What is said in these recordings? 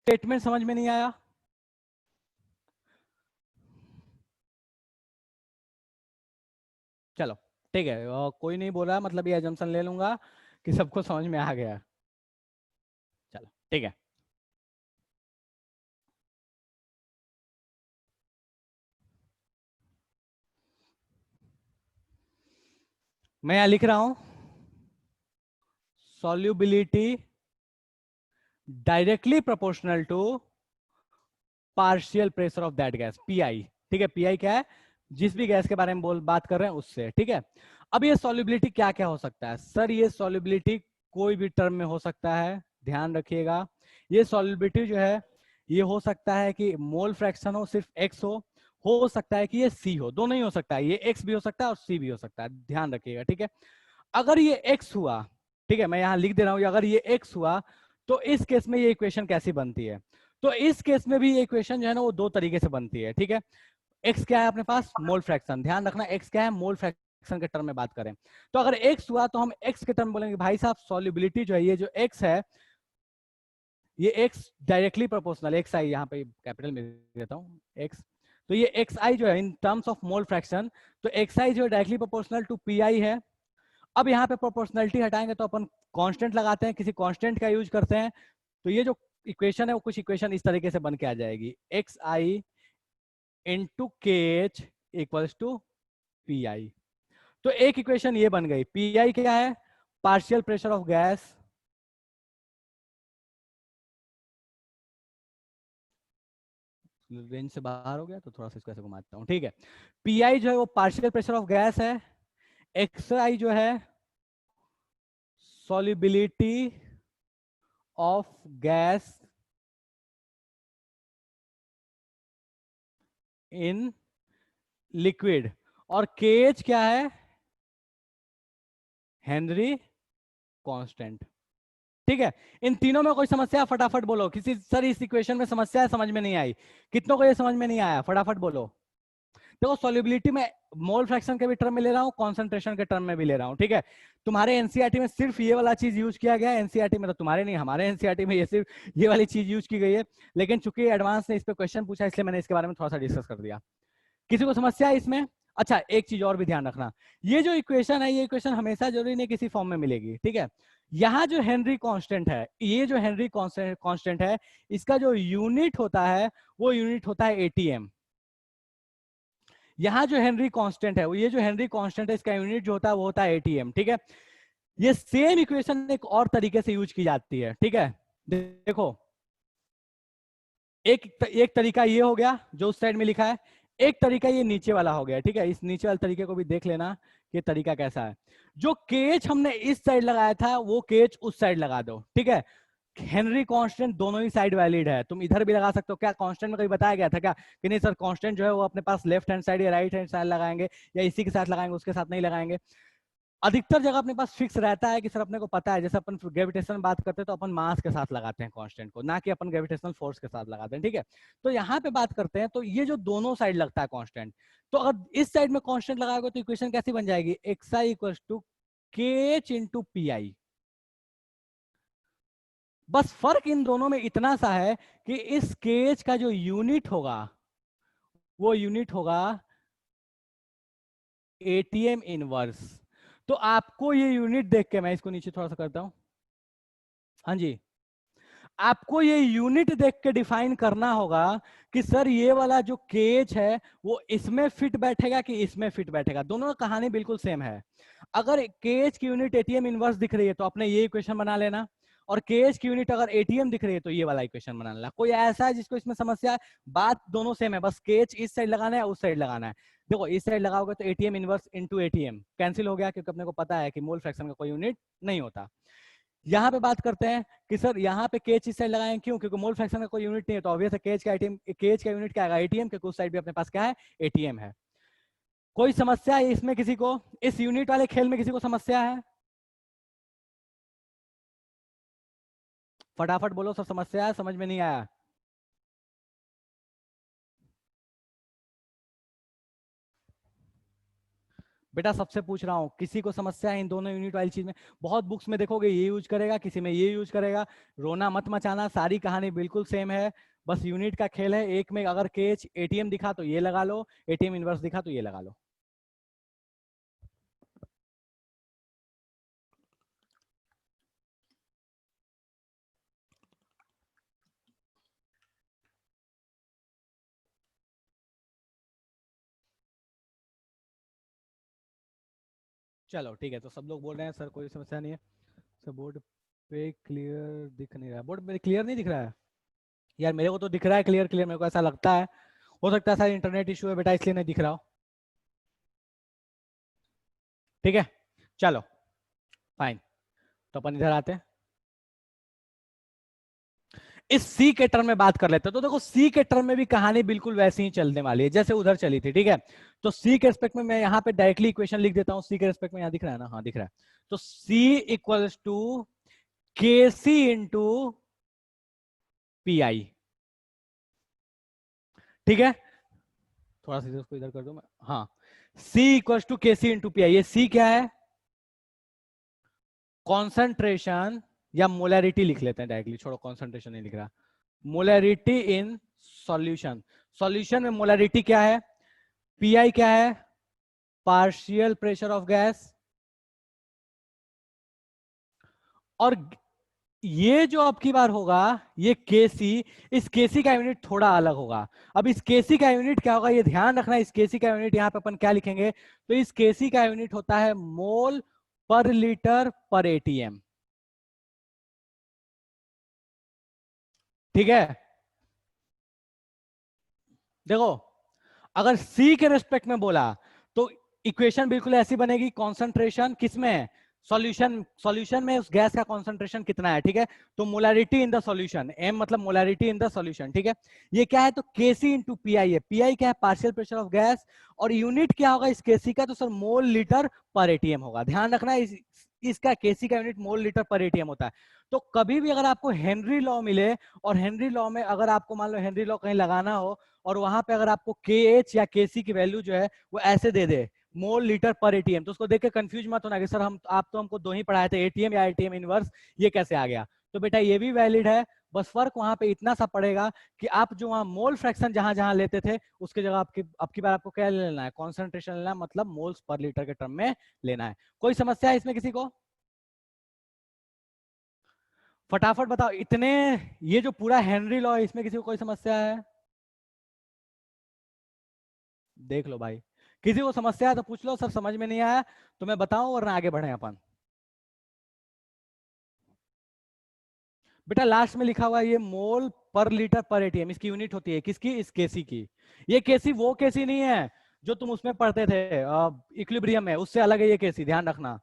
Statement समझ में नहीं आया? चलो ठीक है, कोई नहीं बोला, मतलब ये एजम्पशन ले लूंगा कि सबको समझ में आ गया। चलो ठीक है। मैं यहां लिख रहा हूं solubility directly proportional to partial pressure of that gas, P I. ठीक है, पीआई क्या है? जिस भी गैस के बारे में बात कर रहे हैं उससे। ठीक है, अब ये सॉल्युबिलिटी क्या क्या हो सकता है सर? ये सॉल्युबिलिटी कोई भी टर्म में हो सकता है, ध्यान रखिएगा। ये सॉल्युबिलिटी जो है ये हो सकता है कि मोल फ्रैक्शन हो, सिर्फ एक्स हो सकता है कि ये सी हो, दोनों ही हो सकता है, ये एक्स भी हो सकता है और सी भी हो सकता है, ध्यान रखिएगा। ठीक है, अगर ये एक्स हुआ, ठीक है मैं यहां लिख दे रहा हूं, अगर ये एक्स हुआ तो इस केस में ये इक्वेशन कैसी बनती है? तो इस केस में भी ये इक्वेशन जो है ना वो दो तरीके से बनती है। ठीक है, एक्स क्या है अपने पास? मोल फ्रैक्शन, ध्यान रखना एक्स क्या है? मोल फ्रैक्शन के टर्म में बात करें तो अगर एक्स हुआ तो हम एक्स के टर्म बोलेंगे भाई साहब सॉल्युबिलिटी जो है ये जो एक्स है ये एक्स डायरेक्टली प्रोपोर्शनल, एक्स आई यहाँ पे कैपिटल में देता हूँ एक्स, तो ये एक्स आई जो है in terms of mole fraction, तो एक्स आई जो है directly proportional to P I है। अब यहाँ पे प्रोपोर्शनलिटी हटाएंगे तो अपन कांस्टेंट लगाते हैं, किसी कांस्टेंट का यूज करते हैं, तो ये जो इक्वेशन है वो कुछ इक्वेशन इस तरीके से बन के आ जाएगी, X I into K H equals to P I. तो एक इक्वेशन ये बन गई, पी आई क्या है? Partial pressure of gas, range से बाहर हो गया तो थोड़ा सा इसको ऐसे घुमाता हूं। ठीक है, पी आई जो है वो पार्शियल प्रेशर ऑफ गैस है, एक्स आई जो है solubility of gas in liquid, और केएच क्या है? Henry constant. ठीक है, इन तीनों में कोई समस्या? फटाफट बोलो, किसी सर इस इक्वेशन में समस्या है, समझ में नहीं आई? कितनों को ये समझ में नहीं आया? फटाफट बोलो। देखो सॉल्युबिलिटी में मोल फ्रैक्शन के भी टर्म में ले रहा हूं, कॉन्सेंट्रेशन के टर्म में भी ले रहा हूं। ठीक है, तुम्हारे एनसीईआरटी में सिर्फ ये वाला चीज यूज किया गया है, एनसीईआरटी में तो तुम्हारे नहीं, हमारे एनसीईआरटी में ये सिर्फ ये वाली चीज यूज की गई है, लेकिन चूंकि एडवांस ने इस पे क्वेश्चन पूछा इसलिए मैंने इसके बारे में थोड़ा सा डिस्कस कर दिया। किसी को समस्या है इसमें? अच्छा एक चीज और भी ध्यान रखना, ये जो इक्वेशन है ये इक्वेशन हमेशा जरूरी नहीं किसी फॉर्म में मिलेगी। ठीक है, यहाँ जो हेनरी कांस्टेंट है, ये जो हेनरी कांस्टेंट है इसका जो यूनिट होता है वो यूनिट होता है एटीएम। यहाँ जो हेनरी कांस्टेंट है, ये जो हेनरी कांस्टेंट है इसका यूनिट जो होता है वो होता है एटीएम। ठीक है, ये सेम इक्वेशन एक और तरीके से यूज की जाती है। ठीक है, देखो एक तरीका ये हो गया जो उस साइड में लिखा है, एक तरीका ये नीचे वाला हो गया। ठीक है, इस नीचे वाले तरीके को भी देख लेना कि तरीका कैसा है। जो केच हमने इस साइड लगाया था वो केच उस साइड लगा दो। ठीक है, हेनरी कांस्टेंट दोनों ही साइड वैलिड है, तुम इधर भी लगा सकते हो। क्या कांस्टेंट में कहीं बताया गया था क्या कि नहीं सर कांस्टेंट जो है वो अपने पास लेफ्ट हैंड साइड या राइट हैंड साइड लगाएंगे या इसी के साथ लगाएंगे उसके साथ नहीं लगाएंगे? अधिकतर जगह अपने पास फिक्स रहता है कि सर अपने को पता है, जैसे अपन ग्रेविटेशन में बात करते हैं तो अपन मास के साथ लगाते हैं कांस्टेंट को, ना कि अपन ग्रेविटेशनल फोर्स के साथ लगाते हैं। ठीक है, तो यहाँ पे बात करते हैं तो ये जो दोनों साइड लगता है कांस्टेंट, तो अगर इस साइड में कांस्टेंट लगाओगे तो इक्वेशन कैसी बन जाएगी? एक्स आई इक्वल टू के एच इंटू पी आई। बस फर्क इन दोनों में इतना सा है कि इस केज का जो यूनिट होगा वो यूनिट होगा एटीएम इनवर्स। तो आपको ये यूनिट देख के, मैं इसको नीचे थोड़ा सा करता हूं, हाँ जी, आपको ये यूनिट देख के डिफाइन करना होगा कि सर ये वाला जो केज है वो इसमें फिट बैठेगा कि इसमें फिट बैठेगा। दोनों का कहानी बिल्कुल सेम है। अगर केज की यूनिट एटीएम इनवर्स दिख रही है तो आपने ये इक्वेशन बना लेना, और केज की यूनिट अगर एटीएम दिख रही है तो ये वाला इक्वेशन बना लेना। कोई ऐसा है जिसको इसमें समस्या है? बात दोनों सेम है, बस केज इस साइड लगाना है उस साइड लगाना है। देखो इस साइड लगाओगे तो ATM inverse into ATM cancel हो गया, क्योंकि अपने को पता है कि मोल फ्रैक्शन का कोई यूनिट नहीं होता। यहाँ पे बात करते हैं कि सर यहाँ पे केज इस साइड लगाएं, क्यों? क्योंकि मोल फ्रैक्शन का कोई यूनिट नहीं है, तो ऑब्वियस है केज का एटीएम, केज का यूनिट क्या आएगा? एटीएम, क्योंकि उस साइड भी अपने पास क्या है? एटीएम है। कोई समस्या है इसमें किसी को? इस यूनिट वाले खेल में किसी को समस्या है? फटाफट बोलो, सब समस्या है, समझ में नहीं आया? बेटा सबसे पूछ रहा हूँ, किसी को समस्या है इन दोनों यूनिट वाली चीज में? बहुत बुक्स में देखोगे ये यूज करेगा, किसी में ये यूज करेगा। रोना मत मचाना, सारी कहानी बिल्कुल सेम है, बस यूनिट का खेल है। एक में अगर केच एटीएम दिखा तो ये लगा लो, एटीएम इनवर्स दिखा तो ये लगा लो। चलो ठीक है, तो सब लोग बोल रहे हैं सर कोई समस्या नहीं है। सर बोर्ड पे क्लियर दिख नहीं रहा है, बोर्ड पे क्लियर नहीं दिख रहा है यार, मेरे को तो दिख रहा है क्लियर क्लियर, मेरे को ऐसा लगता है। हो सकता है सर इंटरनेट इशू है बेटा, इसलिए नहीं दिख रहा हो। ठीक है चलो फाइन, तो अपन इधर आते हैं, इस सी के टर्म में बात कर लेते हैं। तो देखो सी के टर्म में भी कहानी बिल्कुल वैसी ही चलने वाली है जैसे उधर चली थी, ठीक है। तो सी के रेस्पेक्ट में मैं यहाँ पे डायरेक्टली इक्वेशन लिख देता हूँ, सी के रेस्पेक्ट में यहाँ दिख रहा है ना, हाँ दिख रहा है। तो सी इक्वल्स टू के सी इंटू पी आई, ठीक है। थोड़ा सा इसको इधर कर दो मैं, हाँ। सी इक्वल्स टू के सी इंटू पी आई, ये सी क्या है? कॉन्सेंट्रेशन या मोलैरिटी लिख लेते हैं डायरेक्टली, छोड़ो कॉन्सेंट्रेशन नहीं लिख रहा। मोलैरिटी इन सॉल्यूशन, सॉल्यूशन में मोलैरिटी क्या है? पीआई क्या है? Partial pressure of gas. और ये जो अब की बार होगा ये केसी, इस केसी का यूनिट थोड़ा अलग होगा। अब इस केसी का यूनिट क्या होगा ये ध्यान रखना, इस केसी का यूनिट यहाँ पे अपन क्या लिखेंगे? तो इस केसी का यूनिट होता है मोल पर लीटर पर एटीएम, ठीक है। देखो अगर सी के रेस्पेक्ट में बोला तो इक्वेशन बिल्कुल ऐसी बनेगी, कॉन्सेंट्रेशन किसमें है? सॉल्यूशन, सॉल्यूशन में उस गैस का कॉन्सेंट्रेशन कितना है, ठीक है। तो molarity in the solution, M मतलब मोलैरिटी इन द सॉल्यूशन, ठीक है। ये क्या है? तो केसी इंटू पीआई है, पीआई क्या है? Partial pressure of gas. और यूनिट क्या होगा इस केसी का? तो sir mole litre per atm होगा, ध्यान रखना इसका केसी का unit mole litre per atm होता है। तो कभी भी अगर आपको हेनरी लॉ मिले, और हेनरी लॉ में अगर आपको मान लो हेनरी लॉ कहीं लगाना हो, और वहां पे अगर आपको के एच या के सी की वैल्यू जो है वो ऐसे दे दे, मोल लीटर पर एटीएम, तो उसको देख के कंफ्यूज मत होना कि सर हम आप तो हमको दो ही पढ़ाए थे, एटीएम या एटीएम इनवर्स, ये कैसे आ गया? तो बेटा ये भी वैलिड है, बस फर्क वहां पे इतना सा पड़ेगा कि आप जो वहां मोल फ्रैक्शन जहां जहां लेते थे उसके जगह आपकी बार आपको क्या लेना है? कॉन्सेंट्रेशन लेना है, मतलब मोल्स पर लीटर के टर्म में लेना है। कोई समस्या है इसमें किसी को? फटाफट बताओ इतने, ये जो पूरा हेनरी लॉ है इसमें किसी को कोई समस्या है? देख लो भाई, किसी को समस्या है तो पूछ लो, सर समझ में नहीं आया तो मैं बताऊं वरना आगे बढ़े अपन। बेटा लास्ट में लिखा हुआ है ये मोल पर लीटर पर एटीएम, इसकी यूनिट होती है किसकी? इस केसी की। ये केसी वो केसी नहीं है जो तुम उसमें पढ़ते थे इक्विलिब्रियम में, उससे अलग है ये केसी, ध्यान रखना।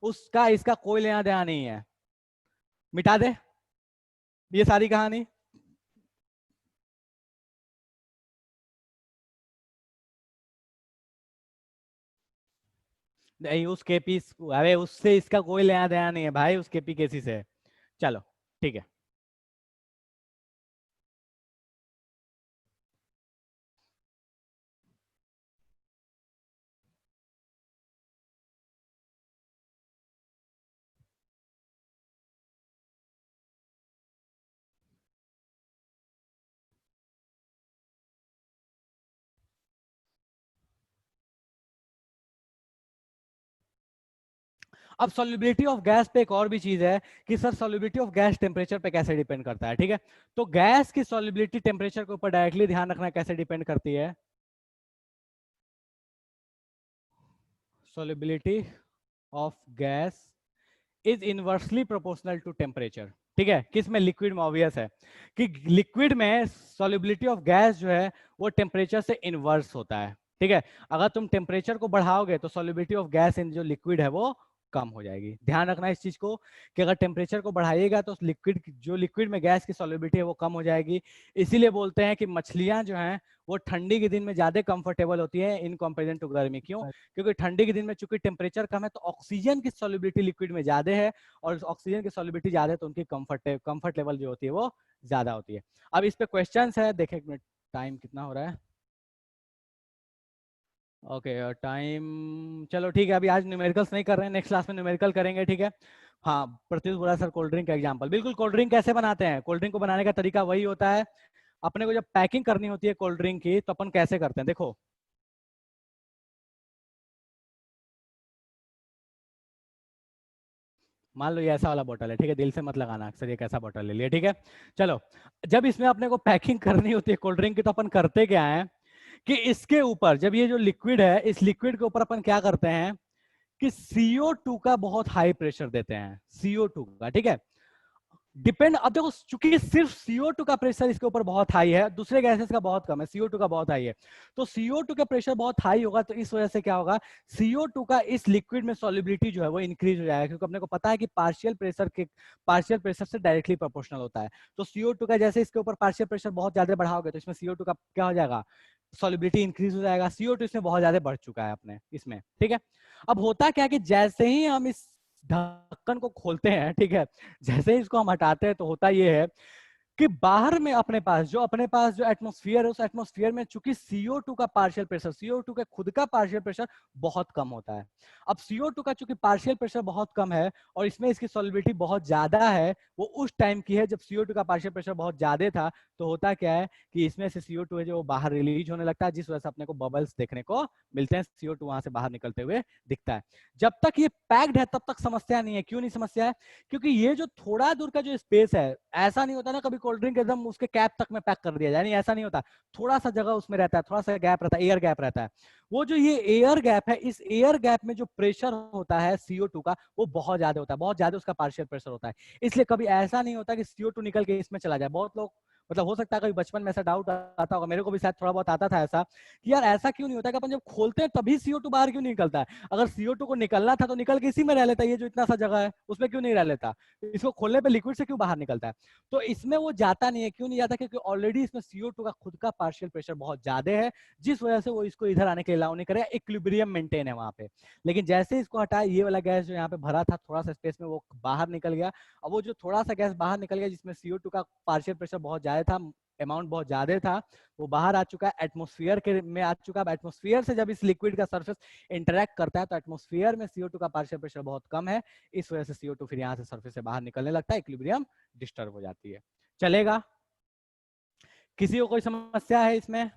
उसका इसका कोई लेना देना नहीं है, मिटा दे ये सारी कहानी। नहीं उस केपी, अरे उससे इसका कोई लेना देना नहीं है भाई, उस केपी केसी से। चलो ठीक है। अब सॉल्युबिलिटी ऑफ गैस पे एक और भी चीज है कि sir solubility of gas temperature पे कैसे डिपेंड करता है, ठीक है। तो गैस की सॉल्युबिलिटी टेम्परेचर के ऊपर डायरेक्टली ध्यान रखना कैसे डिपेंड करती है। Solubility of gas is inversely proportional to temperature, ठीक है। किसमें? लिक्विड में ऑब्वियस है कि लिक्विड में सॉल्युबिलिटी ऑफ गैस जो है वो टेम्परेचर से इनवर्स होता है, ठीक है। अगर तुम टेम्परेचर को बढ़ाओगे तो सॉल्युबिलिटी ऑफ गैस इन जो लिक्विड है वो कम हो जाएगी, ध्यान रखना इस चीज को कि अगर टेम्परेचर को बढ़ाइएगा तो लिक्विड, जो लिक्विड में गैस की सॉल्युबिलिटी है वो कम हो जाएगी। इसीलिए बोलते हैं कि मछलियां जो हैं वो ठंडी के दिन में ज्यादा कंफर्टेबल होती है इन कंपेरिजन टू गर्मी। क्यों? क्योंकि ठंडी के दिन में चूंकि टेम्परेचर कम है तो ऑक्सीजन की सॉल्युबिलिटी लिक्विड में ज्यादा है, और ऑक्सीजन की सॉल्युबिलिटी ज्यादा है तो उनकी कंफर्ट लेवल जो होती है वो ज्यादा होती है। अब इस पे क्वेश्चन है, देखें एक मिनट टाइम कितना हो रहा है। ओके टाइम, चलो ठीक है, अभी आज न्यूमेरिकल्स नहीं कर रहे हैं, नेक्स्ट क्लास में न्यूमेरिकल करेंगे, ठीक है। हाँ, प्रत्युष बोला सर कोल्ड ड्रिंक का एग्जांपल, बिल्कुल कोल्ड ड्रिंक कैसे बनाते हैं, कोल्ड ड्रिंक को बनाने का तरीका वही होता है। अपने को जब पैकिंग करनी होती है कोल्ड ड्रिंक की तो अपन कैसे करते हैं, देखो मान लो ये ऐसा वाला बोतल है, ठीक है, दिल से मत लगाना अक्सर ये कैसा बोतल ले लिया, ठीक है। चलो, जब इसमें अपने को पैकिंग करनी होती है कोल्ड ड्रिंक की तो अपन करते क्या है कि इसके ऊपर जब ये जो लिक्विड है इस लिक्विड के ऊपर अपन क्या करते हैं कि CO2 का बहुत हाई प्रेशर देते हैं, CO2 का, ठीक है। डिपेंड, अब देखो चूंकि सिर्फ CO2 का प्रेशर इसके ऊपर बहुत हाई है, दूसरे गैसेस का बहुत कम है, CO2 का बहुत हाई है, तो CO2 का प्रेशर बहुत हाई होगा तो इस वजह से क्या होगा, CO2 का इस लिक्विड में सॉल्युबिलिटी जो है वो इंक्रीज हो जाएगा, क्योंकि अपने को पता है कि पार्शियल प्रेशर से डायरेक्टली प्रोपोर्शनल होता है। तो CO2 का जैसे इसके ऊपर पार्शियल प्रेशर बहुत ज्यादा बढ़ाओगे तो इसमें CO2 का क्या हो जाएगा, सॉल्युबिलिटी इंक्रीज हो जाएगा। CO2 इसमें बहुत ज्यादा बढ़ चुका है अपने इसमें, ठीक है। अब होता क्या कि जैसे ही हम इस ढक्कन को खोलते हैं, ठीक है, जैसे ही इसको हम हटाते हैं तो होता ये है कि बाहर में अपने पास जो एटमॉस्फेयर है उस एटमॉस्फेयर में चूंकि CO2 का पार्शियल प्रेशर, CO2 का खुद का पार्शियल प्रेशर बहुत कम होता है। अब CO2 का चूंकि पार्शियल प्रेशर बहुत कम है और इसमें इसकी सॉल्युबिलिटी बहुत ज्यादा है, वो उस टाइम की है जब CO2 का पार्शियल प्रेशर बहुत ज्यादा था, तो होता क्या है कि इसमें से CO2 है जो बाहर रिलीज होने लगता है, जिस वजह से अपने को बबल्स देखने को मिलते हैं, CO2 वहां से बाहर निकलते हुए दिखता है। जब तक ये पैक्ड है तब तक समस्या नहीं है। क्यों नहीं समस्या है, क्योंकि ये जो थोड़ा दूर का जो स्पेस है, ऐसा नहीं होता ना कभी कोल्ड ड्रिंक एकदम उसके कैप तक में पैक कर दिया जाए, नहीं ऐसा नहीं होता, थोड़ा सा जगह उसमें रहता है, थोड़ा सा गैप रहता है, एयर गैप रहता है। वो जो ये एयर गैप है, इस एयर गैप में जो प्रेशर होता है CO2 का वो बहुत ज्यादा होता है, बहुत ज्यादा उसका पार्शियल प्रेशर होता है। इसलिए कभी ऐसा नहीं होता कि CO2 निकल के इसमें चला जाए। बहुत लोग, मतलब हो सकता है कभी बचपन में ऐसा डाउट आता होगा, मेरे को भी शायद थोड़ा बहुत आता था ऐसा कि यार ऐसा क्यों नहीं होता कि अपन जब खोलते हैं तभी CO2 बाहर क्यों नहीं निकलता है, अगर CO2 को निकलना था तो निकल के इसी में रह लेता, ये जो इतना सा जगह है उसमें क्यों नहीं रह लेता, इसको खोलने पे लिक्विड से क्यों बाहर निकलता है। तो इसमें वो जाता नहीं है, क्यों नहीं जाता, क्योंकि ऑलरेडी इसमें CO2 का खुद का पार्शियल प्रेशर बहुत ज्यादा है, जिस वजह से वो इसको इधर आने के लिए अलाउ नहीं करेगा, इक्विलिब्रियम मेंटेन है वहां पे। लेकिन जैसे ही इसको हटाया, ये वाला गैस जो यहाँ पे भरा था थोड़ा सा स्पेस में वो बाहर निकल गया। अब वो जो थोड़ा सा गैस बाहर निकल गया जिसमें CO2 का पार्शियल प्रेशर बहुत ज्यादा था, अमाउंट बहुत ज्यादा था, वो बाहर आ चुका है, एटमोस्फियर के में आ चुका है। एटमोस्फियर से जब इस लिक्विड का सरफेस इंटरेक्ट करता है तो एटमोस्फियर में CO2 का पार्शियल प्रेशर बहुत कम है, इस वजह से CO2 फिर यहाँ से सरफेस से बाहर निकलने लगता है, इक्विलिब्रियम डिस्टर्ब हो जाती है। चलेगा, किसी को कोई समस्या है इसमें?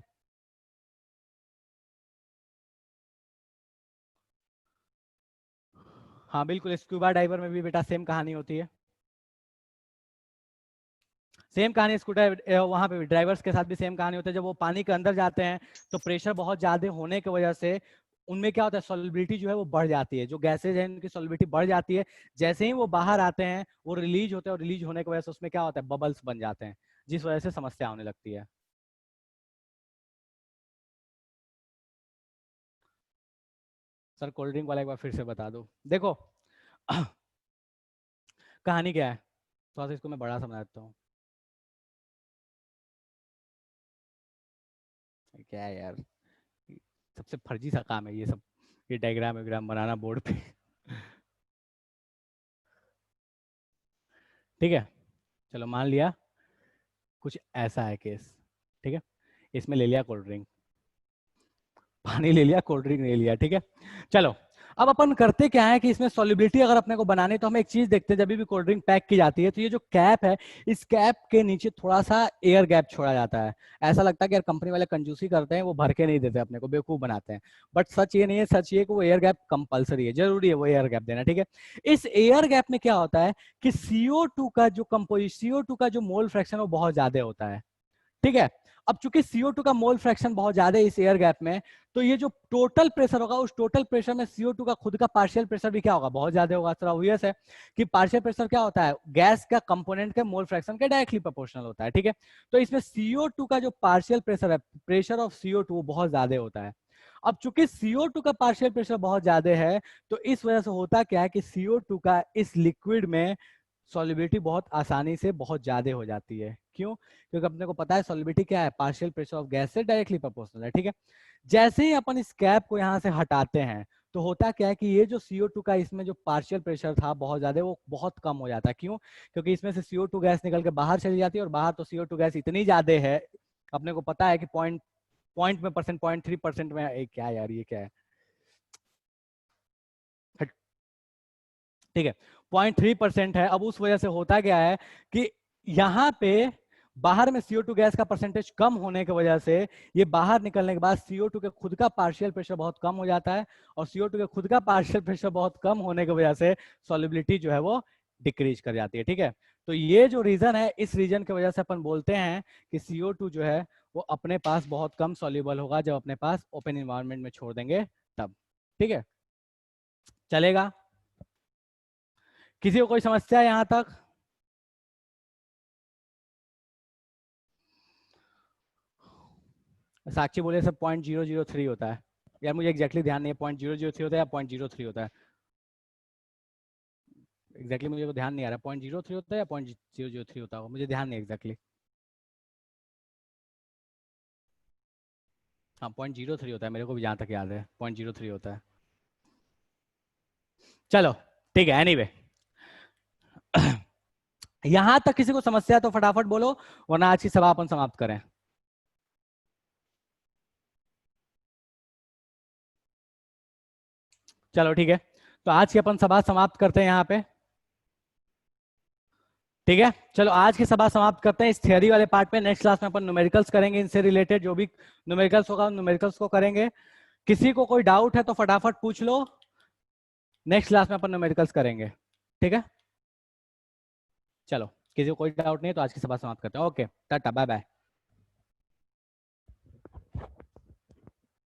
हाँ बिल्कुल, स्कूबा डाइवर में भी बेटा सेम कहानी होती है, सेम कहानी स्कूटर वहां पे भी ड्राइवर्स के साथ भी सेम कहानी होती है। जब वो पानी के अंदर जाते हैं तो प्रेशर बहुत ज्यादा होने की वजह से उनमें क्या होता है, सॉल्युबिलिटी जो है वो बढ़ जाती है, जो गैसेज है उनकी सॉल्युबिलिटी बढ़ जाती है। जैसे ही वो बाहर आते हैं वो रिलीज होते हैं, और रिलीज होने की वजह से उसमें क्या होता है, बबल्स बन जाते हैं, जिस वजह से समस्या होने लगती है। सर कोल्ड ड्रिंक वाला एक बार फिर से बता दो, देखो कहानी क्या है, थोड़ा सा इसको मैं बड़ा समझा देता हूँ। क्या है यार, सबसे फर्जी सा काम है ये सब, ये डायग्राम वायग्राम बनाना बोर्ड पे ठीक है, चलो मान लिया कुछ ऐसा है केस, ठीक है, इसमें ले लिया कोल्ड ड्रिंक, पानी ले लिया, कोल्ड ड्रिंक ले लिया, ठीक है। चलो, अब अपन करते क्या है कि इसमें सॉल्युबिलिटी अगर अपने को बनानी तो हम एक चीज देखते हैं, जब भी कोल्ड ड्रिंक पैक की जाती है तो ये जो कैप है, इस कैप के नीचे थोड़ा सा एयर गैप छोड़ा जाता है। ऐसा लगता है कि यार कंपनी वाले कंजूसी करते हैं, वो भर के नहीं देते, अपने को बेवकूफ बनाते हैं, बट सच ये नहीं है, सच ये कि वो एयर गैप कंपलसरी है, जरूरी है वो एयर गैप देना, ठीक है। इस एयर गैप में क्या होता है कि CO2 का जो CO2 का जो मोल फ्रैक्शन वो बहुत ज्यादा होता है, ठीक है। अब चूंकि CO2 का मोल फ्रैक्शन बहुत ज्यादा है इस एयर गैप में, तो ये जो टोटल प्रेशर होगा उस टोटल प्रेशर में CO2 का खुद का पार्शियल प्रेशर भी क्या होगा, बहुत ज्यादा होगा। थोड़ा ऑब्वियस है कि पार्शियल प्रेशर क्या होता है, गैस का कंपोनेंट के मोल फ्रैक्शन के डायरेक्टली प्रोपोर्शनल होता है, ठीक है। तो इसमें CO2 का जो पार्शियल प्रेशर है, प्रेशर ऑफ CO2 बहुत ज्यादा होता है। अब चूंकि CO2 का पार्शियल प्रेशर बहुत ज्यादा है, तो इस वजह से होता क्या है कि CO2 का इस लिक्विड में सॉल्युबिलिटी बहुत आसानी से बहुत ज्यादा हो जाती है। क्यों, क्योंकि अपने को पता है सॉल्युबिलिटी क्या है, पार्शियल प्रेशर ऑफ गैस से डायरेक्टली प्रोपोर्शनल है, ठीक है। जैसे ही अपन इस कैप को यहाँ से हटाते हैं तो होता क्या है कि ये जो CO2 का इसमें जो पार्शियल प्रेशर था बहुत ज्यादा, वो बहुत कम हो जाता है। क्यों, क्योंकि इसमें से CO2 गैस निकल के बाहर चली जाती है, और बाहर तो CO2 गैस इतनी ज्यादा है, अपने को पता है कि पॉइंट में परसेंट, 0.3% में, क्या यार ये क्या है, ठीक है 0.3% है। अब उस वजह से होता क्या है कि यहाँ पे बाहर में CO2 गैस का परसेंटेज कम होने की वजह से ये बाहर निकलने के बाद CO2 के खुद का पार्शियल प्रेशर बहुत कम हो जाता है, और CO2 के खुद का पार्शियल प्रेशर बहुत कम होने की वजह से सॉल्युबिलिटी जो है वो डिक्रीज कर जाती है। ठीक है, तो ये जो रीजन है, इस रीजन की वजह से अपन बोलते हैं कि CO2 जो है वो अपने पास बहुत कम सॉल्युबल होगा जब अपने पास ओपन इन्वायरमेंट में छोड़ देंगे तब। ठीक है, चलेगा? किसी को कोई समस्या है यहां तक? साक्षी बोले सब 0.003 होता है। यार मुझे एग्जैक्टली ध्यान नहीं है 0.003 होता है या 0.03 होता है, एग्जैक्टली मुझे वो ध्यान नहीं आ रहा 0.03 होता है या 0.003 होता है, मुझे ध्यान नहीं एग्जैक्टली। हाँ 0.03 होता है, मेरे को भी जहां तक याद है 0.03 होता है। चलो ठीक है, एनीवे यहां तक किसी को समस्या है तो फटाफट बोलो, वरना आज की सभा अपन समाप्त करें। चलो ठीक है, तो आज की अपन सभा समाप्त करते हैं यहाँ पे। ठीक है, चलो आज की सभा समाप्त करते हैं इस थियरी वाले पार्ट पे। नेक्स्ट क्लास में अपन न्यूमेरिकल्स करेंगे, इनसे रिलेटेड जो भी न्यूमेरिकल्स होगा न्यूमेरिकल्स को करेंगे। किसी को कोई डाउट है तो फटाफट पूछ लो, नेक्स्ट क्लास में अपन न्यूमेरिकल्स करेंगे। ठीक है, चलो किसी को कोई डाउट नहीं है तो आज की सभा समाप्त करते हैं। Okay, tata, bye bye.